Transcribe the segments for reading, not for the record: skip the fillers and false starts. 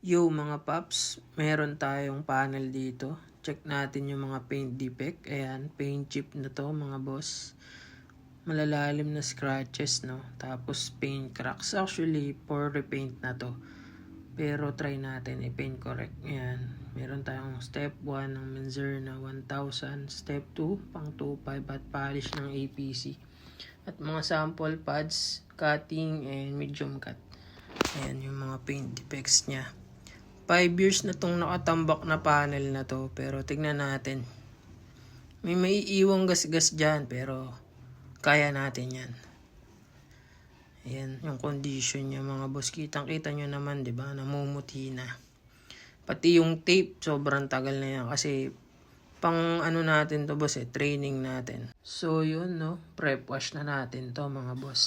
Yo mga paps, meron tayong panel dito. Check natin yung mga paint defect. Ayan, paint chip na to mga boss. Malalalim na scratches, no? Tapos paint cracks. Actually, for repaint na to. Pero try natin i-paint correct. Ayan, meron tayong step 1 ng Menzer na 1000. Step 2, pang 25 at polish ng APC. At mga sample pads, cutting and medium cut. Ayan yung mga paint defects niya. 5 years na tong nakatambak na panel na to, pero tignan natin. May maiiwang gasgas dyan, pero kaya natin yan. Ayan yung condition niya mga boss. Kitang kita nyo naman, diba? Namumuti na. Pati yung tape, sobrang tagal na yan. Kasi pang ano natin to boss training natin. So yun no, prep wash na natin to mga boss.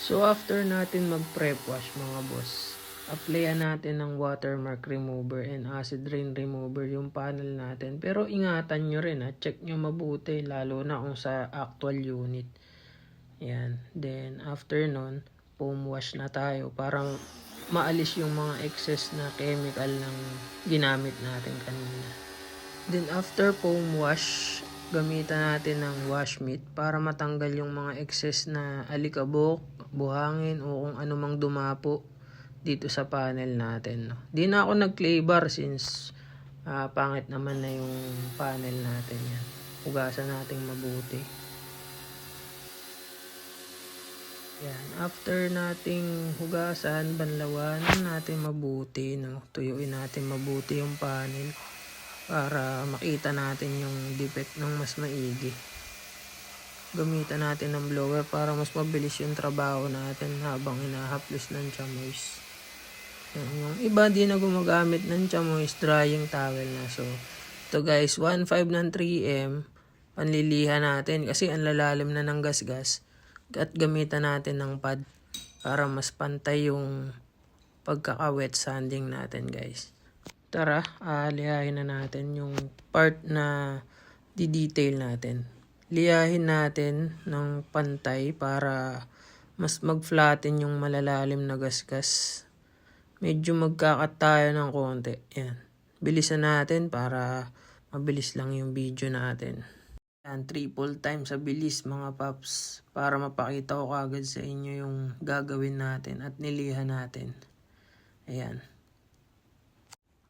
So after natin mag-prep wash mga boss, applyan natin ng watermark remover and acid rain remover yung panel natin. Pero ingatan nyo rin check nyo mabuti lalo na kung sa actual unit. Yan. Then after nun, foam wash na tayo para maalis yung mga excess na chemical ng ginamit natin kanina. Then after foam wash, gamitan natin ng wash mitt para matanggal yung mga excess na alikabok, buhangin o kung ano mang dumapo dito sa panel natin. No? Di na ako nag-clay bar since pangit naman na yung panel natin yan. Hugasan natin mabuti. Yan. After nating hugasan, banlawan natin mabuti. No? Tuyuin natin mabuti yung panel para makita natin yung defect ng mas maigi. Gamitan natin ng blower para mas mabilis yung trabaho natin habang hinahaplos ng chamois. Yung iba di na gumagamit ng chamois, drying towel na. So, ito guys, 1.5 ng 3M, panliliha natin kasi ang lalalim na ng gasgas. At gamitan natin ng pad para mas pantay yung pagkaka-wet sanding natin guys. Tara, lihahin na natin yung part na di-detail natin. Liyahin natin ng pantay para mas mag-flatten yung malalalim na gasgas. Medyo magkakat tayo ng konti. Yan. Bilisan natin para mabilis lang yung video natin. Yan, triple time sa bilis mga paps para mapakita ko agad sa inyo yung gagawin natin at nilihan natin. Ayan.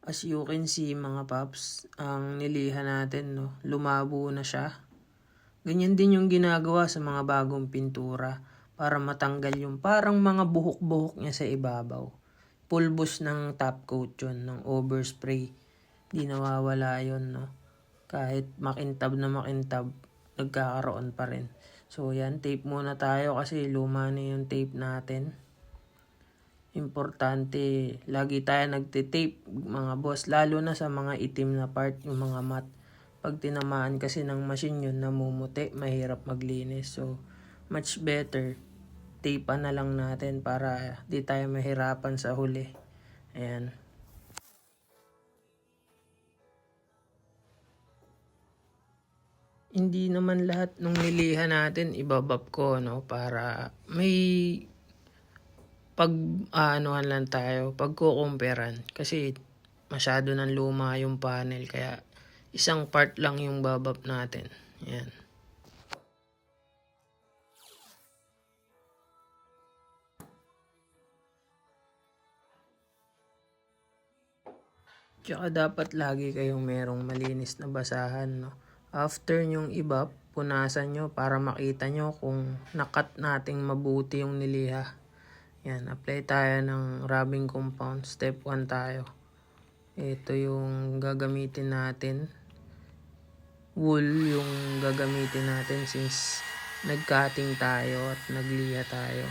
As you can see mga paps, ang nilihan natin, no, lumabo na siya. Ganyan din yung ginagawa sa mga bagong pintura para matanggal yung parang mga buhok-buhok niya sa ibabaw. Pulbos ng top coat yun, ng overspray. Di nawawala yun, no. Kahit makintab na makintab, nagkakaroon pa rin. So yan, tape muna tayo kasi luma na yung tape natin. Importante, lagi tayo nagtitape mga boss, lalo na sa mga itim na part, yung mga mat. Pag tinamaan kasi ng machine yun, namumuti, mahirap maglinis. So, much better, tapean na lang natin para di tayo mahirapan sa huli. Ayan. Hindi naman lahat ng nilihan natin ibabab ko, no, para may pag-anuhan lang tayo, pagkukumperan. Kasi masyado nang luma yung panel, kaya isang part lang yung babab natin. Yan. Tsaka dapat lagi kayong merong malinis na basahan, no? After nyong ibab, punasan nyo para makita nyo kung nakat nating mabuti yung niliha. Yan, apply tayo ng rubbing compound. Step 1 tayo. Ito yung gagamitin natin. Wool yung gagamitin natin since nag-cutting tayo at nagliha tayo.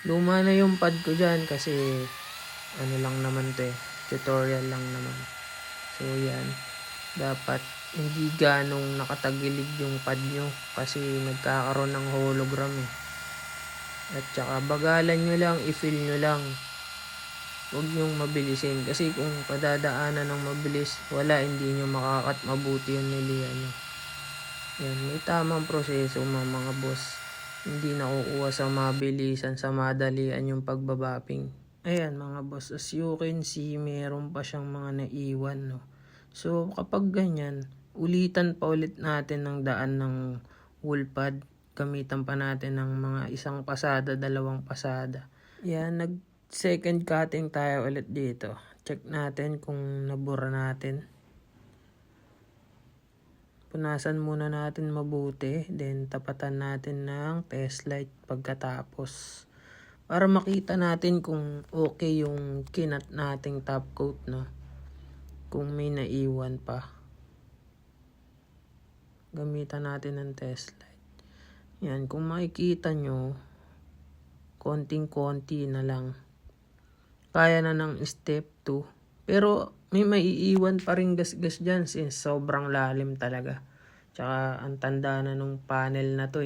Luma na yung pad ko dyan kasi ano lang naman to tutorial lang naman. So yan, dapat hindi ganong nakatagilid yung pad nyo kasi nagkakaroon ng hologram At saka bagalan nyo lang, i-fill nyo lang. Huwag nyong mabilisin kasi kung padadaanan ng mabilis, wala, hindi nyo makakat mabuti yung nilihan nyo. Yan, may tamang proseso mga boss. Hindi nakukuha sa mabilisan, sa madalian yung pagbabapping. Ayan mga boss, as you can see, meron pa siyang mga naiwan, no. So kapag ganyan, ulitan pa ulit natin ng daan ng wool pad. Gamitan pa natin ng mga isang pasada, dalawang pasada. Yan, nag second cutting tayo ulit dito. Check natin kung nabura natin. Punasan muna natin mabuti, then tapatan natin ng test light pagkatapos. Para makita natin kung okay yung kinat nating top coat, no. Kung may naiwan pa. Gamitan natin ng test light. Yan, kung makikita nyo, konting-konti na lang. Kaya na ng step 2. Pero may maiiwan pa rin gas-gas dyan since sobrang lalim talaga. Tsaka ang tanda na nung panel na to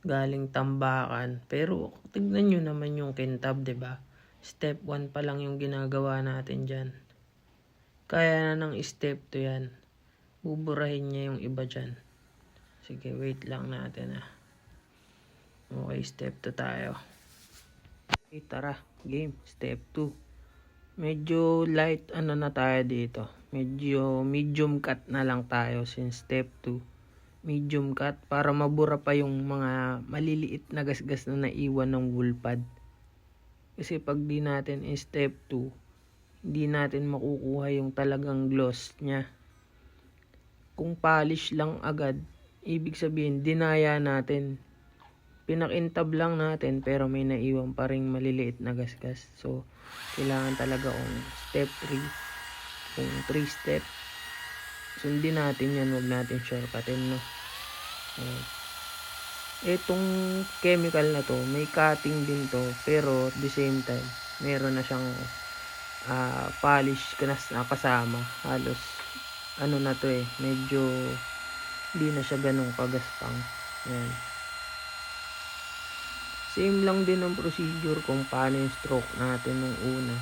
galing tambakan. Pero tignan nyo naman yung kintab, 'di ba? Step 1 pa lang yung ginagawa natin dyan. Kaya na ng step 2 yan. Buburahin niya yung iba dyan. Sige, wait lang natin Okay, step 2 tayo. Okay, tara. Game. Step 2. Medyo light na tayo dito. Medyo medium cut na lang tayo since step 2. Medium cut para mabura pa yung mga maliliit na gasgas na naiwan ng wool pad. Kasi pag di natin step 2, hindi natin makukuha yung talagang gloss niya. Kung polish lang agad, ibig sabihin dinaya natin. Pinakintab lang natin pero may naiwan pa ring maliliit na gasgas. So, kailangan talaga kung step 3, kung 3 step, sundin natin yan, wag natin shortcutin, no. Itong chemical na to, may cutting din to, pero at the same time, meron na siyang polish na kasama. Halos, na to medyo hindi na siya ganun kagaspang. Yan. Same lang din ang procedure kung paano yung stroke natin nung una.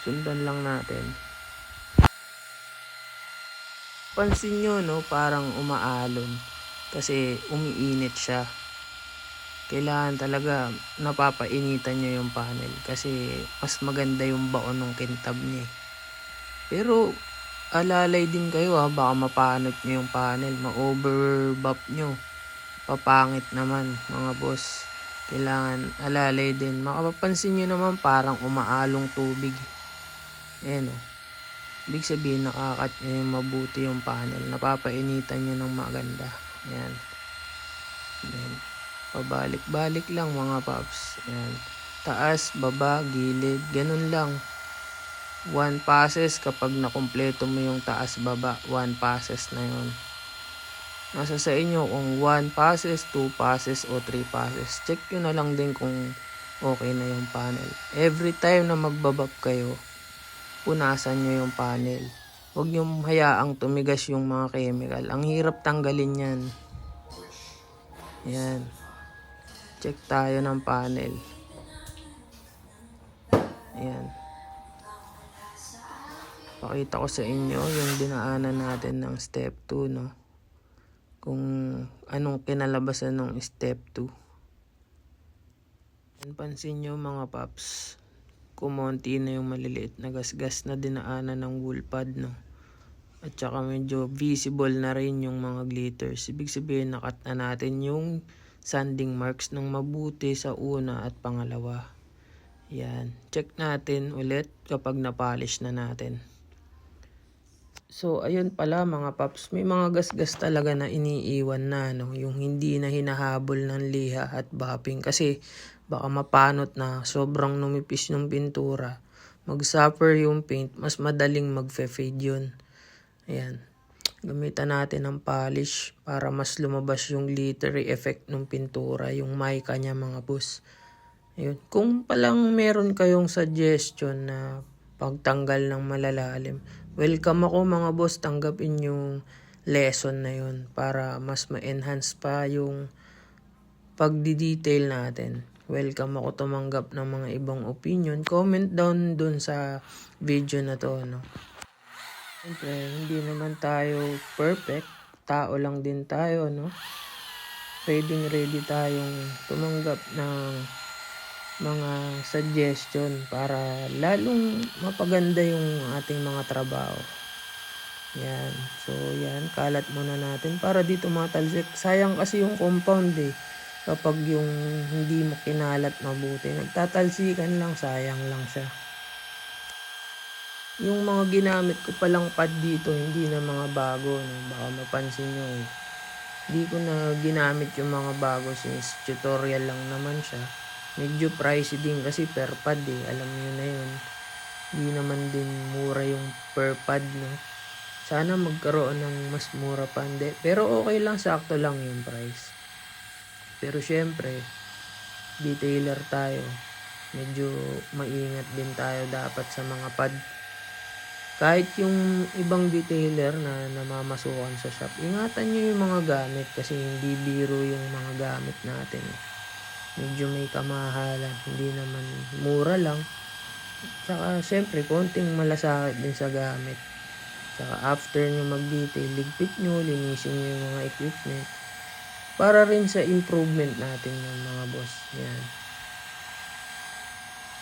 Sundan lang natin. Pansin nyo, no, parang umaalon kasi umiinit siya. Kailangan talaga napapainitan nyo yung panel kasi mas maganda yung baon ng kintab niya. Pero alalay din kayo baka mapanot nyo yung panel, ma-overbuff nyo. Papangit naman mga boss. Kailangan alalay din. Makapapansin nyo naman parang umaalong tubig. Ayan Ibig sabihin nakakat nyo yung mabuti yung panel. Napapainitan nyo ng maganda. Ayan. Ayan. Pabalik-balik lang mga paps. Ayan. Taas, baba, gilid. Ganun lang. 1 passes kapag nakumpleto mo yung taas, baba. 1 passes na yun. Nasa sa inyo kung 1 passes, 2 passes, o 3 passes. Check nyo na lang din kung okay na yung panel. Every time na magbabab kayo, punasan nyo yung panel. Huwag nyo hayaang tumigas yung mga chemical. Ang hirap tanggalin yan. Yan. Check tayo ng panel. Ayan. Pakita ko sa inyo yung dinaanan natin ng step 2, no? Kung anong kinalabasan ng step 2. Pansin nyo mga paps, kumonti na yung maliliit na gasgas na dinaanan ng wool pad, no? At saka medyo visible na rin yung mga glitters. Ibig sabihin nakat na natin yung sanding marks ng mabuti sa una at pangalawa. Yan. Check natin ulit kapag na-polish na natin. So, ayun pala mga paps, may mga gasgas talaga na iniiwan na, no? Yung hindi na hinahabol ng liha at buffing kasi baka mapanot na sobrang numipis yung pintura. Mag-suffer yung paint, mas madaling mag-fade yun. Ayan. Gamitan natin ng polish para mas lumabas yung glittery effect ng pintura, yung mica niya mga boss. Ayun. Kung palang meron kayong suggestion na pagtanggal ng malalalim, welcome ako mga boss, tanggapin yung lesson na yun para mas ma-enhance pa yung pagdi-detail natin. Welcome ako tumanggap ng mga ibang opinion. Comment down dun sa video na to, no? Siyempre, hindi naman tayo perfect. tao lang din tayo, no? Ready tayong tumanggap ng mga suggestion para lalong mapaganda yung ating mga trabaho. Yan. So, yan. Kalat muna natin para dito matalsik. Sayang kasi yung compound eh. Kapag yung hindi mo kinalat mabuti, nagtatalsikan lang, sayang lang siya. Yung mga ginamit ko palang pad dito, hindi na mga bago. No? Baka mapansin nyo eh. Hindi ko na ginamit yung mga bago since tutorial lang naman siya. Medyo pricey din kasi per pad eh. Alam nyo na yun. Hindi naman din mura yung per pad, no? Sana magkaroon ng mas mura pa, hindi. Pero okay lang, sakto lang yung price. Pero syempre, detailer tayo. Medyo maingat din tayo dapat sa mga pad. Kahit yung ibang detailer na namamasukan sa shop, ingatan nyo yung mga gamit kasi hindi biro yung mga gamit natin. Medyo may kamahalan, hindi naman mura lang. Saka syempre, konting malasakit din sa gamit. Saka after nyo mag-detail, ligpit nyo, linisin nyo yung mga equipment. Para rin sa improvement natin yung mga boss. Yan.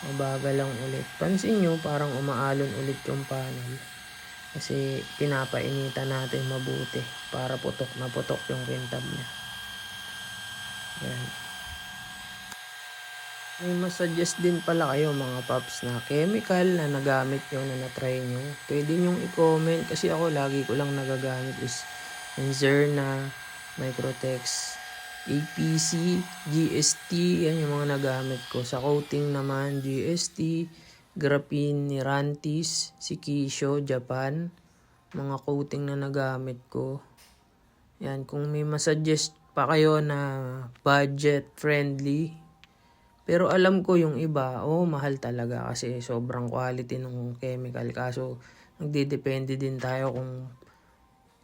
Mabagal lang ulit. Pansin nyo, parang umaalon ulit yung panel. Kasi pinapainitan natin mabuti para putok na putok yung kintab niya. Yan. May masuggest din pala kayo mga paps na chemical na nagamit nyo, na na-try nyo. Pwede nyong i-comment kasi ako lagi ko lang nagagamit is Enzerna, Microtex, APC, GST. Yan yung mga nagamit ko. Sa coating naman, GST, Graphene ni Rantis, Sikisho, Japan. Mga coating na nagamit ko. Yan, kung may masuggest pa kayo na budget friendly, pero alam ko yung iba, mahal talaga kasi sobrang quality ng chemical. Kaso, nagdidepende din tayo kung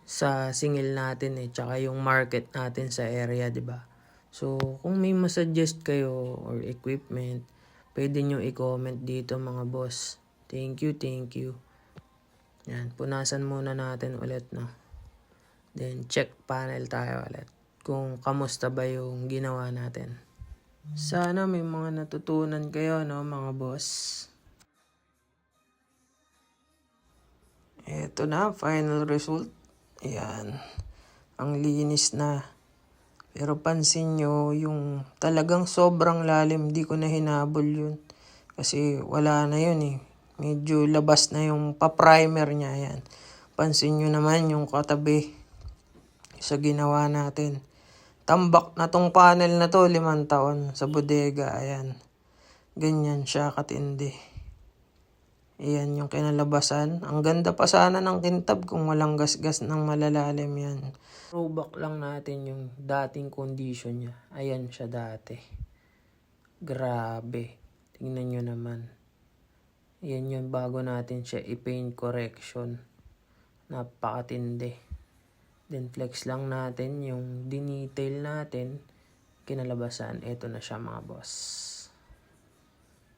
sa singil natin tsaka yung market natin sa area, di ba? So, kung may masuggest kayo or equipment, pwede nyo i-comment dito mga boss. Thank you. Yan, punasan muna natin ulit, no? Then, check panel tayo ulit. Kung kamusta ba yung ginawa natin. Sana may mga natutunan kayo, no, mga boss. Ito na, final result. Ayan. Ang linis na. Pero pansin nyo, yung talagang sobrang lalim, di ko na hinabol yun. Kasi wala na yun eh. Medyo labas na yung pa-primer niya. Ayan. Pansin nyo naman yung katabi sa ginawa natin. Tambak na tong panel na to, 5 taon sa bodega. Ayan. Ganyan siya katindi. Ayan yung kinalabasan. Ang ganda pa sana ng kintab kung walang gasgas ng malalalim yan. Throwback lang natin yung dating condition niya. Ayan siya dati. Grabe. Tingnan nyo naman. Ayan yun bago natin siya i-paint correction. Napakatindi. Then flex lang natin yung dinetail natin, kinalabasan. Ito na siya mga boss.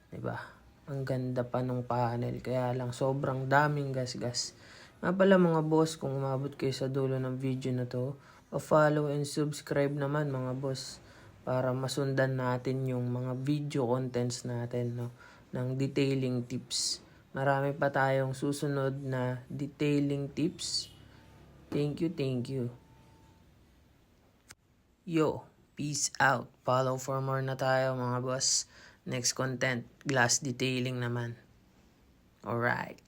Diba? Ang ganda pa ng panel. Kaya lang sobrang daming gasgas. Nga pala mga boss, kung umabot kayo sa dulo ng video na to, pa-follow and subscribe naman mga boss. Para masundan natin yung mga video contents natin, no? Ng detailing tips. Marami pa tayong susunod na detailing tips. Thank you. Yo, peace out. Follow for more na tayo mga boss. Next content, glass detailing naman. Alright.